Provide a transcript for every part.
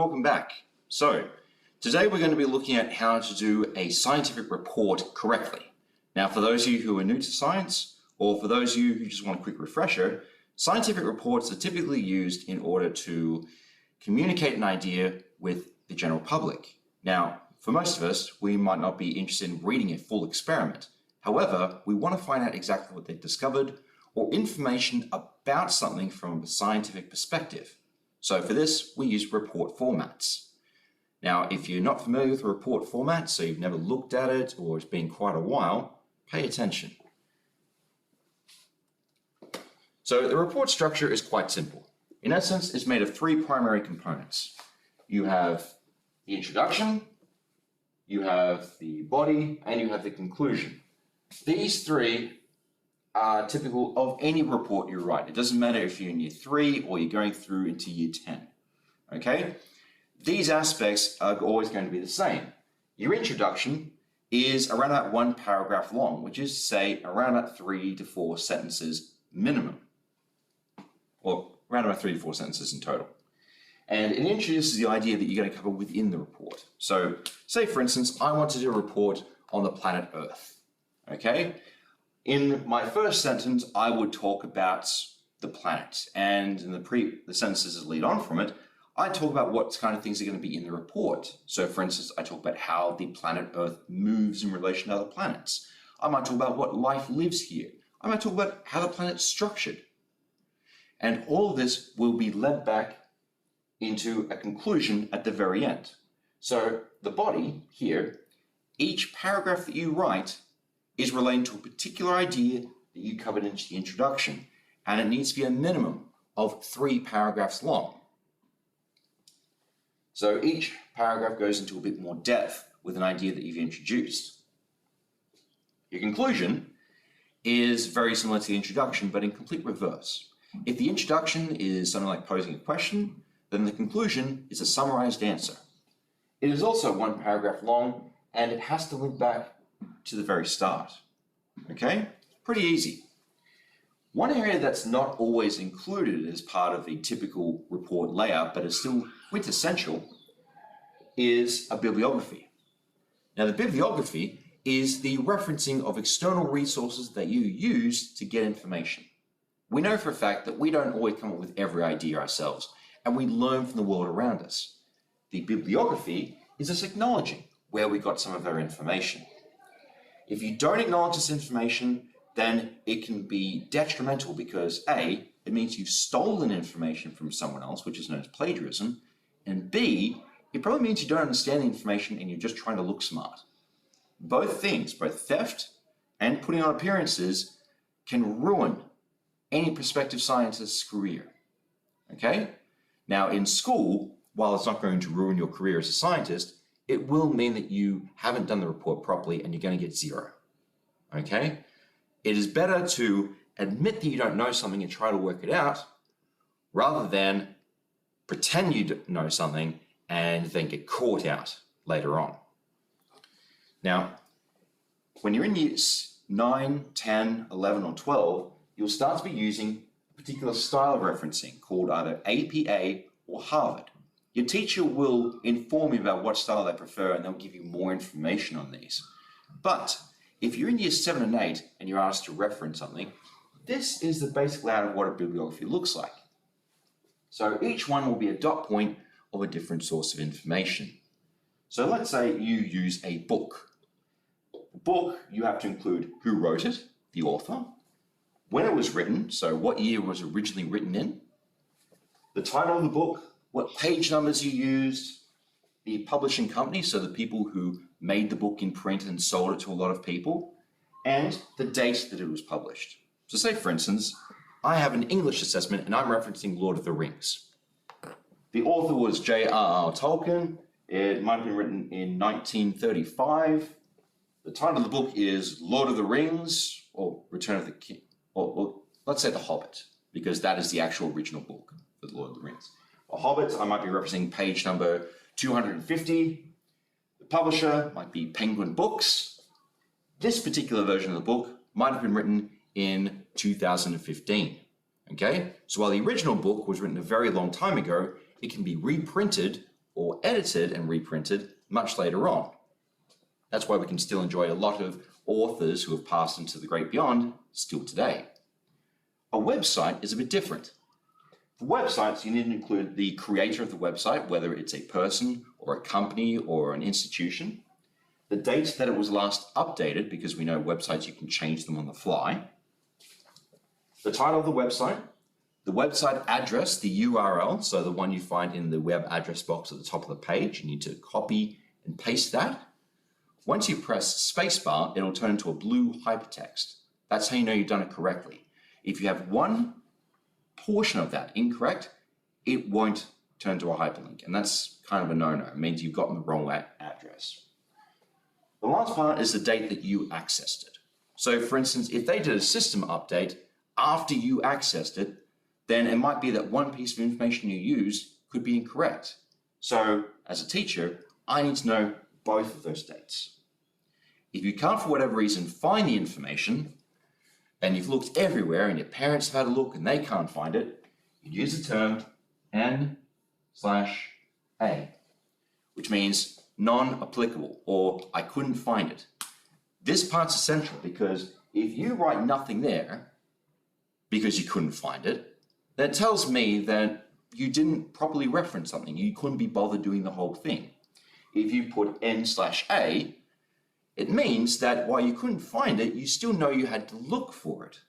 welcome back. So, today we're going to be looking at how to do a scientific report correctly. Now, for those of you who are new to science, or for those of you who just want a quick refresher, scientific reports are typically used in order to communicate an idea with the general public. Now, for most of us, we might not be interested in reading a full experiment. However, we want to find out exactly what they've discovered or information about something from a scientific perspective. So for this, we use report formats. Now, if you're not familiar with a report format, so you've never looked at it or it's been quite a while, pay attention. So the report structure is quite simple. In essence, it's made of three primary components. You have the introduction, you have the body, and you have the conclusion. These three are typical of any report you write. It doesn't matter if you're in year 3 or you're going through into year 10. Okay? These aspects are always going to be the same. Your introduction is around about 1 paragraph long, which is, say, around about 3 to 4 sentences minimum. Or around about 3 to 4 sentences in total. And it introduces the idea that you're going to cover within the report. So, say for instance, I want to do a report on the planet Earth. Okay? In my first sentence, I would talk about the planet, and in the sentences that lead on from it, I talk about what kind of things are going to be in the report. So for instance, I talk about how the planet Earth moves in relation to other planets. I might talk about what life lives here. I might talk about how the planet's structured. And all of this will be led back into a conclusion at the very end. So the body here, each paragraph that you write is relating to a particular idea that you covered in the introduction, and it needs to be a minimum of 3 paragraphs long. So each paragraph goes into a bit more depth with an idea that you've introduced. Your conclusion is very similar to the introduction, but in complete reverse. If the introduction is something like posing a question, then the conclusion is a summarized answer. It is also 1 paragraph long, and it has to link back to the very start. Okay? Pretty easy. One area that's not always included as part of the typical report layout, but is still quintessential, is a bibliography. Now, the bibliography is the referencing of external resources that you use to get information. We know for a fact that we don't always come up with every idea ourselves, and we learn from the world around us. The bibliography is us acknowledging where we got some of our information. If you don't acknowledge this information, then it can be detrimental because A, it means you've stolen information from someone else, which is known as plagiarism, and B, it probably means you don't understand the information and you're just trying to look smart. Both things, both theft and putting on appearances, can ruin any prospective scientist's career. Okay? Now, in school, while it's not going to ruin your career as a scientist, it will mean that you haven't done the report properly and you're going to get 0. Okay? It is better to admit that you don't know something and try to work it out rather than pretend you know something and then get caught out later on. Now, when you're in years 9, 10, 11, or 12, you'll start to be using a particular style of referencing called either APA or Harvard. Your teacher will inform you about what style they prefer and they'll give you more information on these. But if you're in year 7 and 8 and you're asked to reference something, this is the basic layout of what a bibliography looks like. So each one will be a dot point of a different source of information. So let's say you use a book. The book, you have to include who wrote it, the author, when it was written, so what year it was originally written in, the title of the book, what page numbers you used, the publishing company, so the people who made the book in print and sold it to a lot of people, and the date that it was published. So say, for instance, I have an English assessment and I'm referencing Lord of the Rings. The author was J.R.R. Tolkien. It might have been written in 1935. The title of the book is Lord of the Rings, or Return of the King, or let's say The Hobbit, because that is the actual original book for the Lord of the Rings. A Hobbit, I might be referencing page number 250. The publisher might be Penguin Books. This particular version of the book might have been written in 2015. Okay, so while the original book was written a very long time ago, it can be reprinted edited and reprinted much later on. That's why we can still enjoy a lot of authors who have passed into the great beyond still today. A website is a bit different. For websites, you need to include the creator of the website, whether it's a person or a company or an institution, the date that it was last updated, because we know websites you can change them on the fly, the title of the website address, the URL, so the one you find in the web address box at the top of the page. You need to copy and paste that. Once you press spacebar, it'll turn into a blue hypertext. That's how you know you've done it correctly. If you have one portion of that incorrect, it won't turn to a hyperlink, and that's kind of a no-no. It means you've gotten the wrong address. The last part is the date that you accessed it. So for instance, if they did a system update after you accessed it, then it might be that one piece of information you used could be incorrect. So as a teacher, I need to know both of those dates. If you can't, for whatever reason, find the information, and you've looked everywhere and your parents have had a look and they can't find it, you'd use the term N/A, which means non-applicable, or I couldn't find it. This part's essential because if you write nothing there because you couldn't find it, that tells me that you didn't properly reference something. You couldn't be bothered doing the whole thing. If you put N/A, it means that while you couldn't find it, you still know you had to look for it.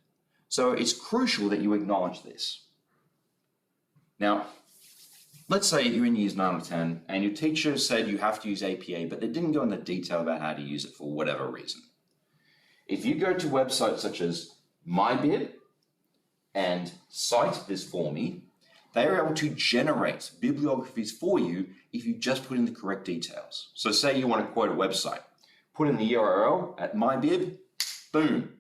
So it's crucial that you acknowledge this. Now, let's say you're in years 9 or 10 and your teacher said you have to use APA, but they didn't go into detail about how to use it for whatever reason. If you go to websites such as MyBib and Cite This For Me, they are able to generate bibliographies for you if you just put in the correct details. So say you want to quote a website, put in the URL at MyBib, boom,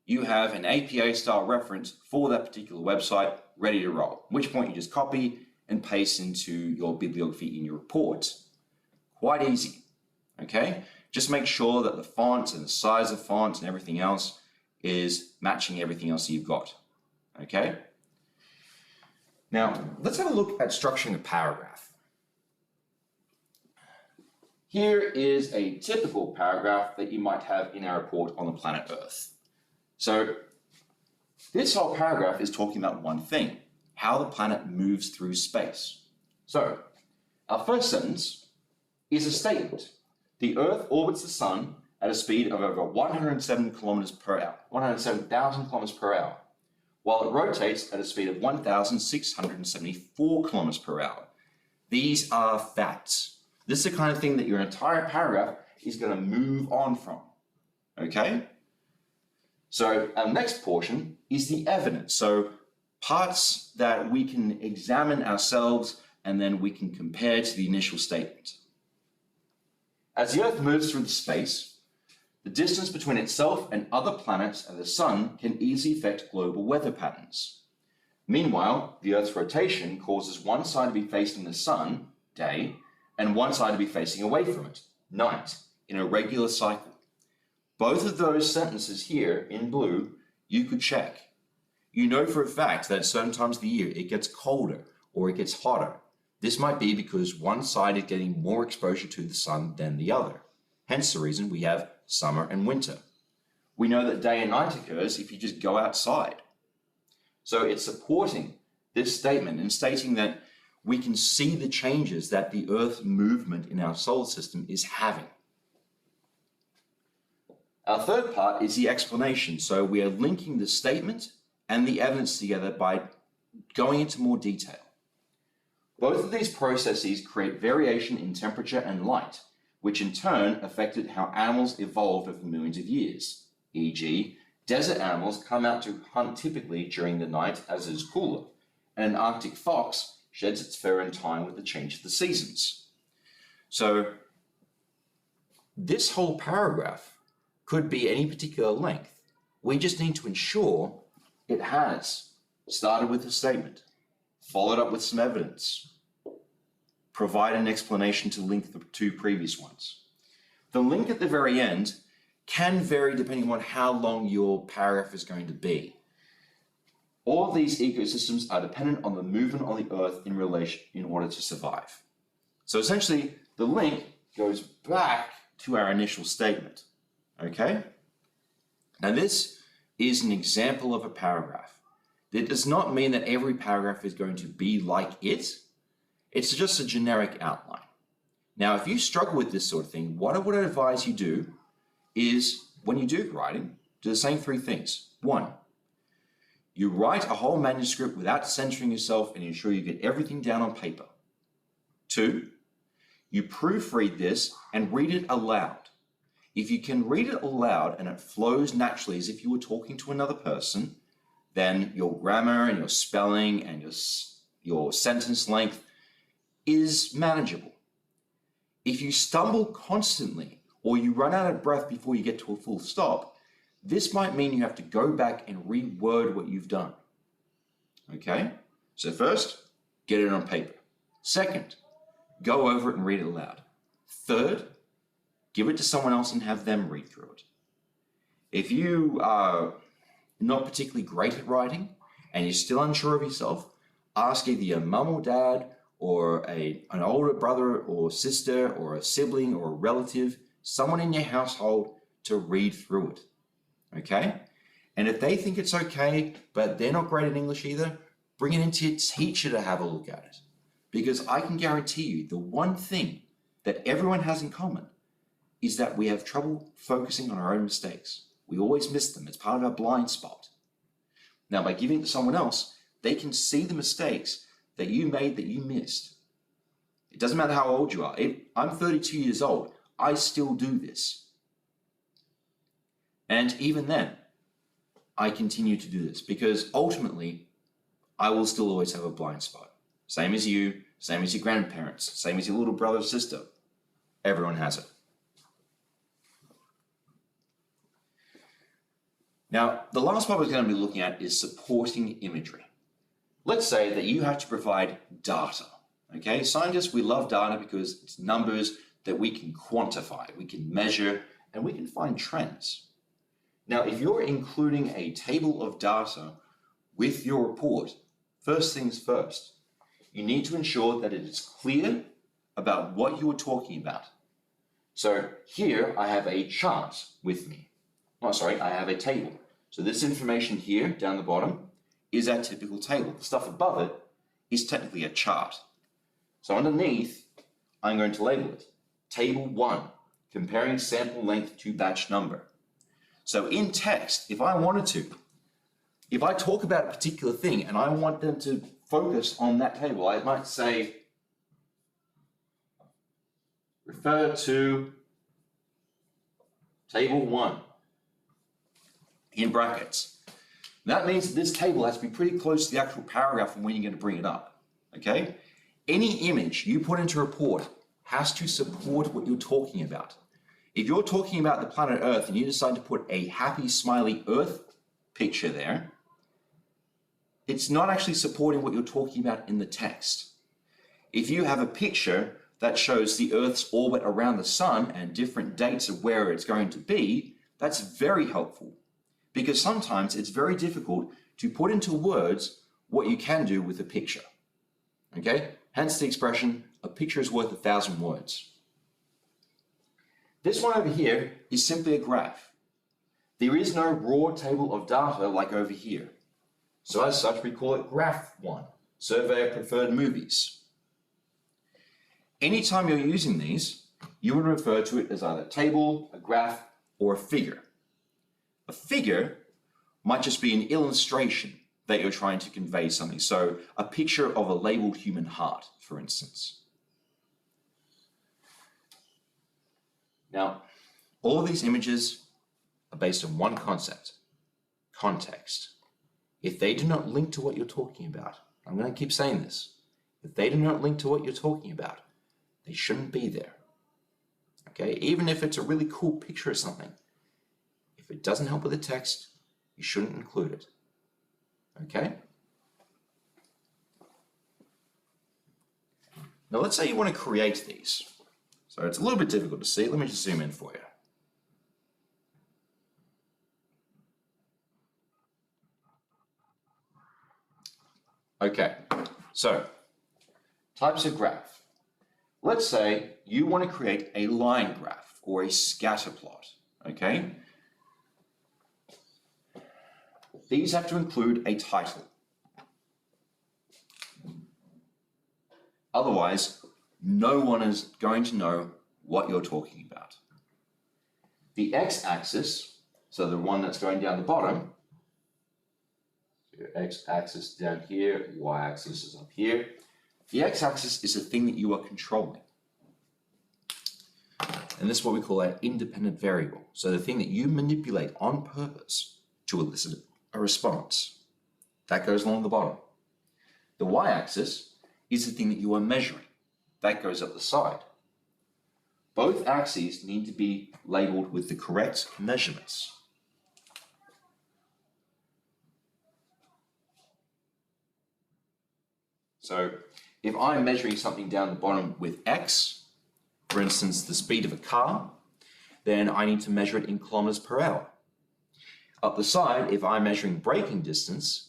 you have an APA style reference for that particular website ready to roll, at which point you just copy and paste into your bibliography in your report. Quite easy, okay? Just make sure that the fonts and the size of fonts and everything else is matching everything else you've got, okay? Now, let's have a look at structuring a paragraph. Here is a typical paragraph that you might have in our report on the planet Earth. So this whole paragraph is talking about one thing, how the planet moves through space. So our first sentence is a statement. The Earth orbits the Sun at a speed of over 107 kilometers per hour, 107,000 kilometers per hour, while it rotates at a speed of 1,674 kilometers per hour. These are facts. This is the kind of thing that your entire paragraph is going to move on from, okay? So our next portion is the evidence. So parts that we can examine ourselves and then we can compare to the initial statement. As the Earth moves through the space, the distance between itself and other planets and the Sun can easily affect global weather patterns. Meanwhile, the Earth's rotation causes one side to be facing the Sun, day, and one side to be facing away from it, night, in a regular cycle. Both of those sentences here in blue, you could check. You know for a fact that at certain times of the year it gets colder or it gets hotter. This might be because one side is getting more exposure to the sun than the other. Hence the reason we have summer and winter. We know that day and night occurs if you just go outside. So it's supporting this statement and stating that we can see the changes that the Earth's movement in our solar system is having. Our third part is the explanation. So we are linking the statement and the evidence together by going into more detail. Both of these processes create variation in temperature and light, which in turn affected how animals evolved over millions of years. E.g., desert animals come out to hunt typically during the night as it is cooler, and an Arctic fox sheds its fur in time with the change of the seasons. So this whole paragraph could be any particular length. We just need to ensure it has started with a statement, followed up with some evidence, provide an explanation to link the two previous ones. The link at the very end can vary depending on how long your paragraph is going to be. All of these ecosystems are dependent on the movement on the Earth in order to survive. So essentially, the link goes back to our initial statement, okay? Now this is an example of a paragraph. It does not mean that every paragraph is going to be like it. It's just a generic outline. Now, if you struggle with this sort of thing, what I would advise you do is, when you do writing, do the same three things. One, you write a whole manuscript without censoring yourself and ensure you get everything down on paper. Two, you proofread this and read it aloud. If you can read it aloud and it flows naturally as if you were talking to another person, then your grammar and your spelling and your sentence length is manageable. If you stumble constantly or you run out of breath before you get to a full stop, this might mean you have to go back and reword what you've done. Okay? So first, get it on paper. Second, go over it and read it aloud. Third, give it to someone else and have them read through it. If you are not particularly great at writing and you're still unsure of yourself, ask either your mum or dad or an older brother or sister or a sibling or a relative, someone in your household to read through it, okay? And if they think it's okay, but they're not great at English either, bring it into your teacher to have a look at it. Because I can guarantee you the one thing that everyone has in common is that we have trouble focusing on our own mistakes. We always miss them. It's part of our blind spot. Now, by giving it to someone else, they can see the mistakes that you made that you missed. It doesn't matter how old you are. I'm 32 years old. I still do this. And even then, I continue to do this because ultimately, I will still always have a blind spot. Same as you, same as your grandparents, same as your little brother or sister. Everyone has it. Now, the last part we're going to be looking at is supporting imagery. Let's say that you have to provide data. Okay, scientists, we love data because it's numbers that we can quantify, we can measure, and we can find trends. Now, if you're including a table of data with your report, first things first, you need to ensure that it is clear about what you are talking about. So here I have a chart with me. Oh, sorry, I have a table. So this information here down the bottom is our typical table. The stuff above it is technically a chart. So underneath, I'm going to label it Table 1, comparing sample length to batch number. So in text, if I wanted to, if I talk about a particular thing and I want them to focus on that table, I might say, refer to Table 1 in brackets. That means that this table has to be pretty close to the actual paragraph and when you're going to bring it up, okay? Any image you put into a report has to support what you're talking about. If you're talking about the planet Earth and you decide to put a happy, smiley Earth picture there, it's not actually supporting what you're talking about in the text. If you have a picture that shows the Earth's orbit around the sun and different dates of where it's going to be, that's very helpful. Because sometimes it's very difficult to put into words what you can do with a picture. Okay? Hence the expression, a picture is worth 1,000 words. This one over here is simply a graph. There is no raw table of data like over here. So as such, we call it Graph 1, Survey of Preferred Movies. Anytime you're using these, you would refer to it as either a table, a graph, or a figure. A figure might just be an illustration that you're trying to convey something. So a picture of a labeled human heart, for instance. Now, all of these images are based on one concept, context. If they do not link to what you're talking about, I'm going to keep saying this, if they do not link to what you're talking about, they shouldn't be there. Okay, even if it's a really cool picture of something, if it doesn't help with the text, you shouldn't include it. Okay? Now let's say you want to create these. So it's a little bit difficult to see. Let me just zoom in for you. Okay, so types of graph. Let's say you want to create a line graph or a scatter plot, okay? These have to include a title. Otherwise, no one is going to know what you're talking about. The x-axis, so the one that's going down the bottom, your x-axis down here, y-axis is up here. The x-axis is a thing that you are controlling. And this is what we call an independent variable. So the thing that you manipulate on purpose to elicit a response. That goes along the bottom. The y-axis is the thing that you are measuring. That goes up the side. Both axes need to be labeled with the correct measurements. So if I'm measuring something down the bottom with x, for instance, the speed of a car, then I need to measure it in kilometers per hour. Up the side, if I'm measuring braking distance,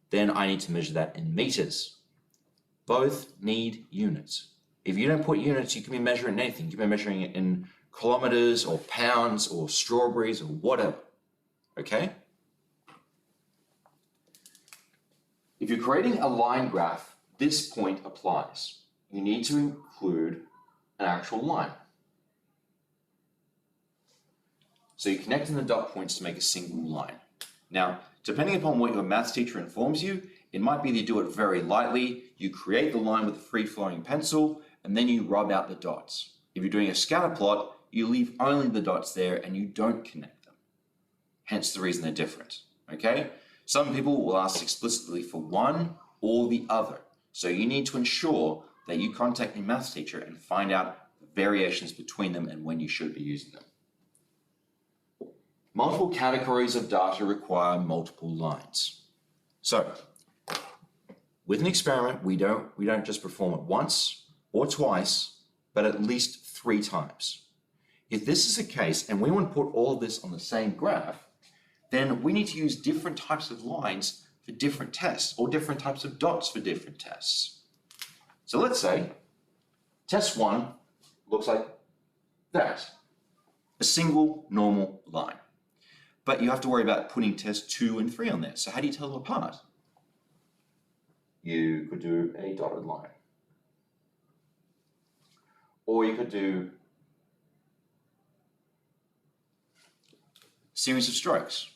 then I need to measure that in meters. Both need units. If you don't put units, you can be measuring anything. You can be measuring it in kilometers or pounds or strawberries or whatever, okay? If you're creating a line graph, this point applies. You need to include an actual line. So you're connecting the dot points to make a single line. Now, depending upon what your maths teacher informs you, it might be that you do it very lightly, you create the line with a free-flowing pencil, and then you rub out the dots. If you're doing a scatter plot, you leave only the dots there and you don't connect them. Hence the reason they're different, okay? Some people will ask explicitly for one or the other. So you need to ensure that you contact your maths teacher and find out the variations between them and when you should be using them. Multiple categories of data require multiple lines. So, with an experiment, we don't just perform it once or twice, but at least 3 times. If this is the case and we want to put all of this on the same graph, then we need to use different types of lines for different tests or different types of dots for different tests. So let's say test 1 looks like that, a single normal line. But you have to worry about putting test 2 and 3 on there. So how do you tell them apart? You could do a dotted line. Or you could do a series of strokes.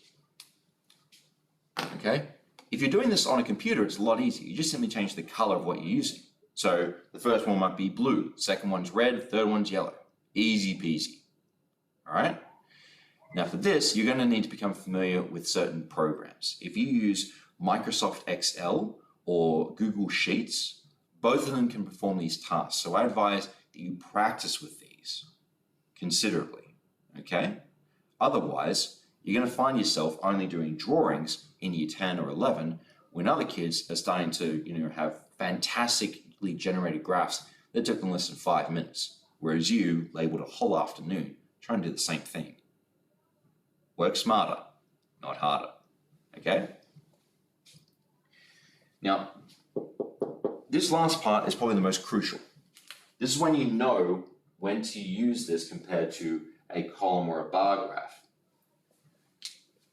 Okay? If you're doing this on a computer, it's a lot easier. You just simply change the color of what you're using. So the first one might be blue, second one's red, third one's yellow. Easy peasy. All right? Now for this, you're going to need to become familiar with certain programs. If you use Microsoft Excel or Google Sheets, both of them can perform these tasks. So I advise that you practice with these considerably, okay? Otherwise, you're going to find yourself only doing drawings in year 10 or 11 when other kids are starting to, have fantastically generated graphs that took them less than 5 minutes, whereas you labeled a whole afternoon trying to do the same thing. Work smarter, not harder, okay? Now, this last part is probably the most crucial. This is when you know when to use this compared to a column or a bar graph.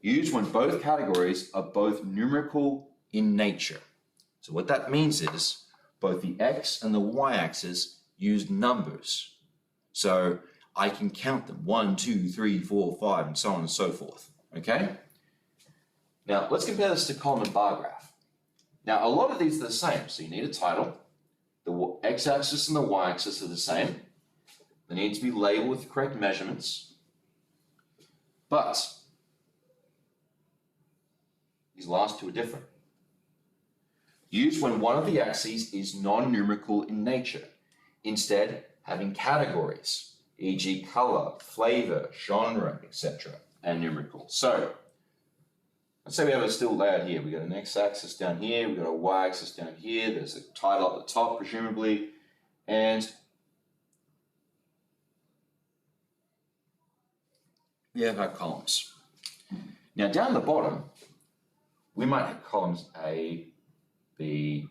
Use when both categories are both numerical in nature. So what that means is both the x and the y-axis use numbers. So I can count them, 1, 2, 3, 4, 5, and so on and so forth, okay? Now, let's compare this to column and bar graph. Now, a lot of these are the same, so you need a title. The x-axis and the y-axis are the same. They need to be labeled with the correct measurements. But these last two are different. Use when one of the axes is non-numerical in nature, instead having categories, e.g. color, flavor, genre, etc., and numerical. So, let's say we have a still layout here. We've got an x-axis down here, we've got a y-axis down here, there's a title at the top, presumably, and we have our columns. Now, down the bottom, we might have columns A, B,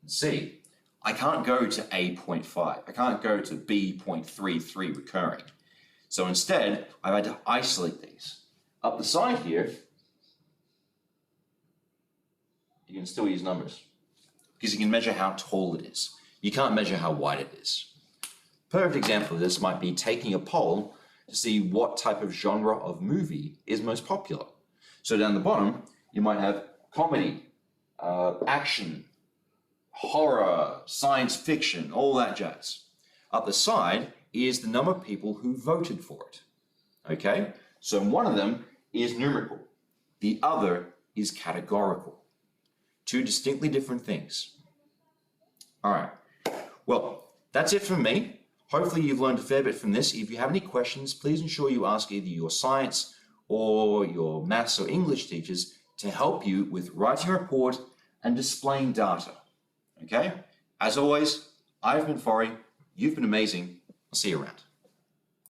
and C. I can't go to A.5. I can't go to B.33 recurring. So instead, I've had to isolate these. Up the side here, you can still use numbers because you can measure how tall it is. You can't measure how wide it is. Perfect example of this might be taking a poll to see what type of genre of movie is most popular. So down the bottom, you might have comedy, action, horror, science fiction, all that jazz. Up the side is the number of people who voted for it. Okay? So one of them is numerical. The other is categorical. Two distinctly different things. All right. Well, that's it from me. Hopefully you've learned a fair bit from this. If you have any questions, please ensure you ask either your science or your maths or English teachers to help you with writing a report and displaying data. Okay? As always, I've been Forry. You've been amazing. I'll see you around.